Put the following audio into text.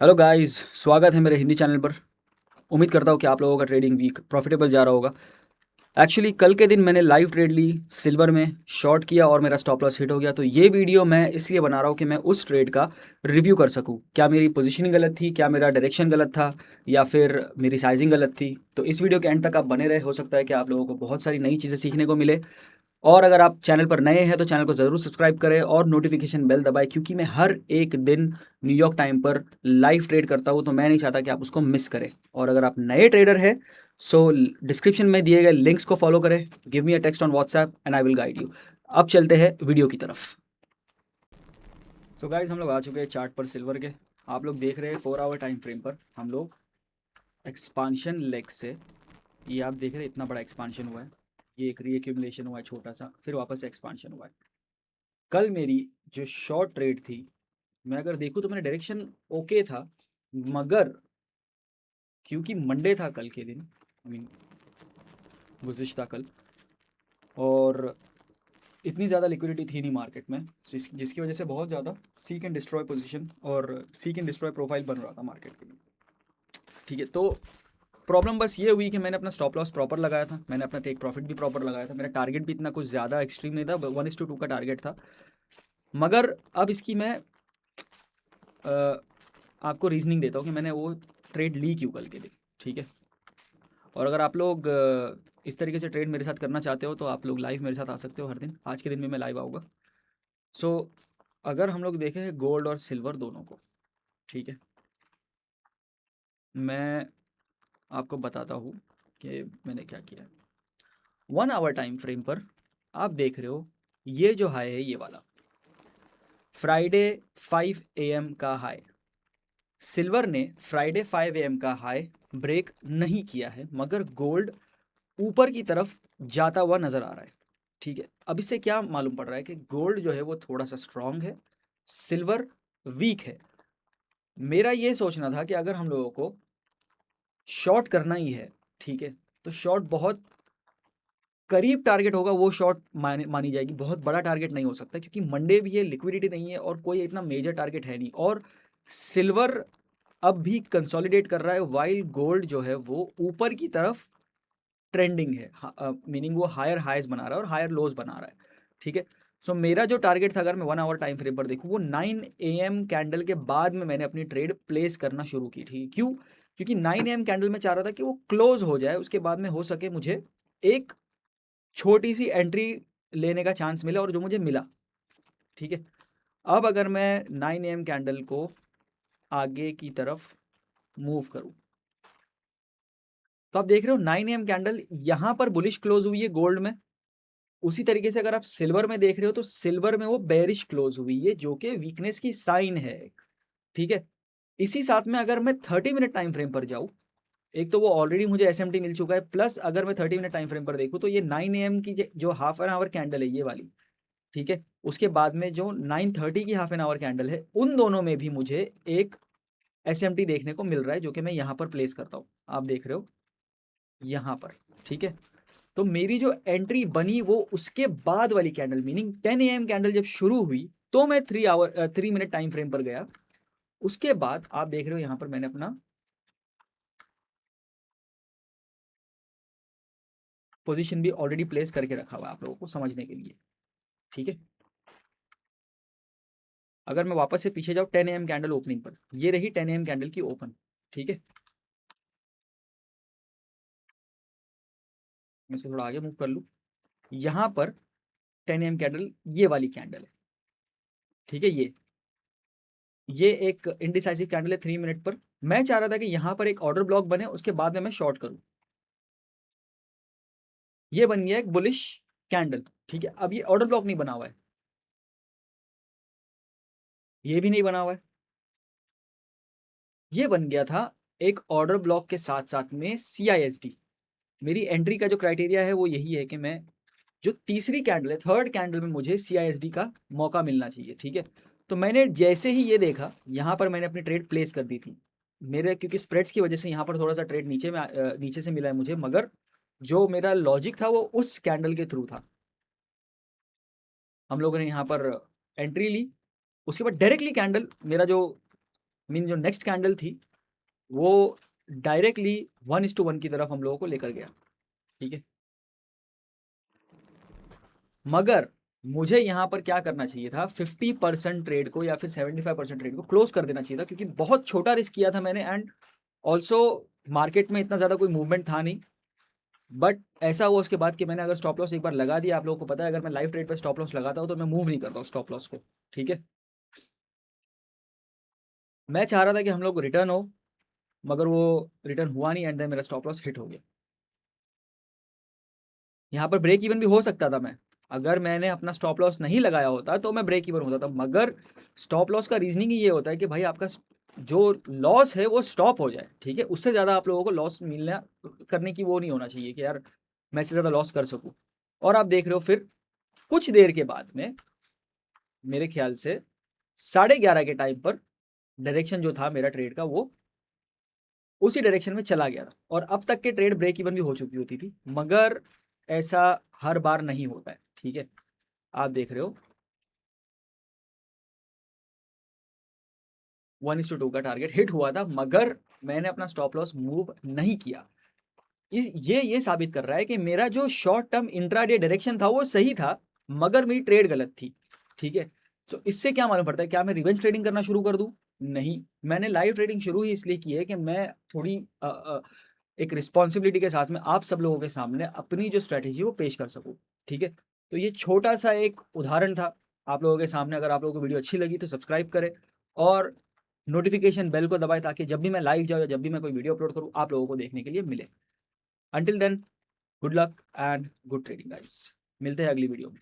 Hello guys, स्वागत है मेरे हिंदी चैनल पर। उम्मीद करता हूँ कि आप लोगों का ट्रेडिंग वीक प्रॉफिटेबल जा रहा होगा। एक्चुअली कल के दिन मैंने लाइव ट्रेड ली, सिल्वर में शॉर्ट किया और मेरा स्टॉप लॉस हिट हो गया। तो ये वीडियो मैं इसलिए बना रहा हूँ कि मैं उस ट्रेड का रिव्यू कर सकूँ। क्या मेरी पोजीशनिंग गलत थी, क्या मेरा डायरेक्शन गलत था, या फिर मेरी साइजिंग गलत थी। तो इस वीडियो के एंड तक आप बने रहे, हो सकता है कि आप लोगों को बहुत सारी नई चीज़ें सीखने को मिले। और अगर आप चैनल पर नए हैं तो चैनल को ज़रूर सब्सक्राइब करें और नोटिफिकेशन बेल दबाएं, क्योंकि मैं हर एक दिन न्यूयॉर्क टाइम पर लाइव ट्रेड करता हूं। तो मैं नहीं चाहता कि आप उसको मिस करें। और अगर आप नए ट्रेडर हैं सो डिस्क्रिप्शन में दिए गए लिंक्स को फॉलो करें। Give me a text on WhatsApp and I will guide you. अब चलते हैं वीडियो की तरफ। सो गाइज, हम लोग आ चुके हैं चार्ट पर सिल्वर के। आप लोग देख रहे हैं 4 आवर टाइम फ्रेम पर हम लोग एक्सपांशन लेग से, ये आप देख रहे हैं इतना बड़ा एक्सपांशन हुआ है। ये एक रीएक्यूमुलेशन हुआ है छोटा सा, फिर वापस से एक्सपांशन हुआ है। कल मेरी जो शॉर्ट ट्रेड थी, मैं अगर देखूँ तो मेरा डायरेक्शन ओके था, मगर क्योंकि मंडे था कल के दिन, आई मीन गुज़िश्ता कल, और इतनी ज़्यादा लिक्विडिटी थी नहीं मार्केट में, जिसकी वजह से बहुत ज़्यादा सीक एंड डिस्ट्रॉय पोजीशन और सीक एंड डिस्ट्रॉय प्रोफाइल बन रहा था मार्केट के लिए। ठीक है, तो प्रॉब्लम बस ये हुई कि मैंने अपना स्टॉप लॉस प्रॉपर लगाया था, मैंने अपना टेक प्रॉफिट भी प्रॉपर लगाया था, मेरा टारगेट भी इतना कुछ ज़्यादा एक्सट्रीम नहीं था, 1:2 का टारगेट था। मगर अब इसकी मैं आपको रीजनिंग देता हूँ कि मैंने वो ट्रेड ली क्यों कल के दिन। ठीक है, और अगर आप लोग इस तरीके से ट्रेड मेरे साथ करना चाहते हो तो आप लोग लाइव मेरे साथ आ सकते हो हर दिन। आज के दिन भी मैं लाइव आऊँगा। सो अगर हम लोग देखें गोल्ड और सिल्वर दोनों को, ठीक है, मैं आपको बताता हूँ कि मैंने क्या किया है। 1 आवर टाइम फ्रेम पर आप देख रहे हो, ये जो हाई है ये वाला फ्राइडे 5 AM का हाई। सिल्वर ने फ्राइडे 5 AM का हाई ब्रेक नहीं किया है, मगर गोल्ड ऊपर की तरफ जाता हुआ नजर आ रहा है। ठीक है, अब इससे क्या मालूम पड़ रहा है कि गोल्ड जो है वो थोड़ा सा स्ट्रांग है, सिल्वर वीक है। मेरा ये सोचना था कि अगर हम लोगों को शॉर्ट करना ही है, ठीक है, तो शॉर्ट बहुत करीब टारगेट होगा, वो शॉर्ट मानी जाएगी। बहुत बड़ा टारगेट नहीं हो सकता, क्योंकि मंडे भी है, लिक्विडिटी नहीं है और कोई इतना मेजर टारगेट है नहीं। और सिल्वर अब भी कंसोलिडेट कर रहा है, वाइल गोल्ड जो है वो ऊपर की तरफ ट्रेंडिंग है, मीनिंग वो हायर हाइज बना रहा है और हायर लोज बना रहा है। ठीक है, सो मेरा जो टारगेट था, अगर मैं 1 आवर टाइम फ्रेम पर देखूँ, वो 9 AM कैंडल के बाद में मैंने अपनी ट्रेड प्लेस करना शुरू की थी। क्यों? क्योंकि 9 AM कैंडल में चाह रहा था कि वो क्लोज हो जाए, उसके बाद में हो सके मुझे एक छोटी सी एंट्री लेने का चांस मिला, और जो मुझे मिला। ठीक है, अब अगर मैं 9 AM कैंडल को आगे की तरफ मूव करूं, तो आप देख रहे हो 9 AM कैंडल यहां पर बुलिश क्लोज हुई है गोल्ड में। उसी तरीके से अगर आप सिल्वर में देख रहे हो तो सिल्वर में वो बेरिश क्लोज हुई है, जो कि वीकनेस की साइन है एक। ठीक है, इसी साथ में अगर मैं 30 मिनट टाइम फ्रेम पर जाऊं, एक तो वो ऑलरेडी मुझे एसएमटी मिल चुका है, प्लस अगर मैं 30 मिनट टाइम फ्रेम पर देखूं तो ये 9 AM की जो हाफ एन आवर कैंडल है ये वाली, ठीक है, उसके बाद में जो 9:30 की हाफ एन आवर कैंडल है, उन दोनों में भी मुझे एक एसएमटी देखने को मिल रहा है, जो कि मैं यहाँ पर प्लेस करता हूँ। आप देख रहे हो यहाँ पर। ठीक है, तो मेरी जो एंट्री बनी वो उसके बाद वाली कैंडल, मीनिंग 10 AM कैंडल जब शुरू हुई तो मैं 3 मिनट टाइम फ्रेम पर गया। उसके बाद आप देख रहे हो यहाँ पर मैंने अपना पोजीशन भी ऑलरेडी प्लेस करके रखा हुआ है आप लोगों को समझने के लिए। ठीक है, अगर मैं वापस से पीछे जाऊँ 10 AM कैंडल ओपनिंग पर, ये रही 10 AM कैंडल की ओपन। ठीक है, मैं इसको थोड़ा आगे मूव कर लूँ। यहाँ पर 10 AM कैंडल ये वाली कैंडल है। ठीक है, ये एक इनडिसाइसिव कैंडल है 3 मिनट पर। मैं चाह रहा था कि यहाँ पर एक ऑर्डर ब्लॉक बने, उसके बाद में मैं शॉर्ट करूँ। ये बन गया एक बुलिश कैंडल। ठीक है, अब ये ऑर्डर ब्लॉक नहीं बना हुआ है, ये भी नहीं बना हुआ है, ये बन गया था एक ऑर्डर ब्लॉक के साथ साथ में CISD। मेरी एंट्री का जो क्राइटेरिया है वो यही है कि मैं जो तीसरी कैंडल है, थर्ड कैंडल में मुझे CISD का मौका मिलना चाहिए। ठीक है, तो मैंने जैसे ही ये देखा, यहाँ पर मैंने अपनी ट्रेड प्लेस कर दी थी। मेरे क्योंकि स्प्रेड्स की वजह से यहाँ पर थोड़ा सा ट्रेड नीचे से मिला है मुझे, मगर जो मेरा लॉजिक था वो उस कैंडल के थ्रू था। हम लोगों ने यहाँ पर एंट्री ली, उसके बाद डायरेक्टली कैंडल मेरा जो मीन जो नेक्स्ट कैंडल थी वो डायरेक्टली 1:1 की तरफ हम लोगों को लेकर गया, ठीक है। मगर मुझे यहाँ पर क्या करना चाहिए था, 50% ट्रेड को या फिर 75% ट्रेड को क्लोज कर देना चाहिए था, क्योंकि बहुत छोटा रिस्क किया था मैंने एंड ऑल्सो मार्केट में इतना ज़्यादा कोई मूवमेंट था नहीं। बट ऐसा हुआ उसके बाद कि मैंने अगर स्टॉप लॉस एक बार लगा दिया, आप लोगों को पता है अगर मैं लाइव ट्रेड पे स्टॉप लॉस लगाता हूँ तो मैं मूव नहीं करता हूँ स्टॉप लॉस को, ठीक है। मैं चाह रहा था कि हम लोग रिटर्न हो, मगर वो रिटर्न हुआ नहीं एंड देन मेरा स्टॉप लॉस हिट हो गया। यहाँ पर ब्रेक इवन भी हो सकता था मैं, अगर मैंने अपना स्टॉप लॉस नहीं लगाया होता तो मैं ब्रेक इवन होता था। मगर स्टॉप लॉस का रीजनिंग ही ये होता है कि भाई आपका जो लॉस है वो स्टॉप हो जाए, ठीक है। उससे ज़्यादा आप लोगों को लॉस मिलना करने की वो नहीं होना चाहिए कि यार मैं इससे ज़्यादा लॉस कर सकूँ। और आप देख रहे हो फिर कुछ देर के बाद में मेरे ख्याल से 11:30 के टाइम पर डायरेक्शन जो था मेरा ट्रेड का वो उसी डायरेक्शन में चला गया था, और अब तक के ट्रेड ब्रेक इवन भी हो चुकी होती थी। मगर ऐसा हर बार नहीं होता है, ठीक है। आप देख रहे हो 1:2 का टारगेट हिट हुआ था, मगर मैंने अपना स्टॉप लॉस मूव नहीं किया। ये साबित कर रहा है कि मेरा जो शॉर्ट टर्म इंट्राडे डायरेक्शन था वो सही था, मगर मेरी ट्रेड गलत थी, ठीक है। तो इससे क्या मालूम पड़ता है, क्या मैं रिवेंज ट्रेडिंग करना शुरू कर दूं? नहीं, मैंने लाइव ट्रेडिंग शुरू ही इसलिए की है कि मैं थोड़ी एक रिस्पॉन्सिबिलिटी के साथ में आप सब लोगों के सामने अपनी जो स्ट्रैटेजी वो पेश कर सकूं, ठीक है। तो ये छोटा सा एक उदाहरण था आप लोगों के सामने। अगर आप लोगों को वीडियो अच्छी लगी तो सब्सक्राइब करें और नोटिफिकेशन बेल को दबाएं, ताकि जब भी मैं लाइव जाऊँ या जब भी मैं कोई वीडियो अपलोड करूँ आप लोगों को देखने के लिए मिले। Until then, good luck and good trading guys. मिलते हैं अगली वीडियो में।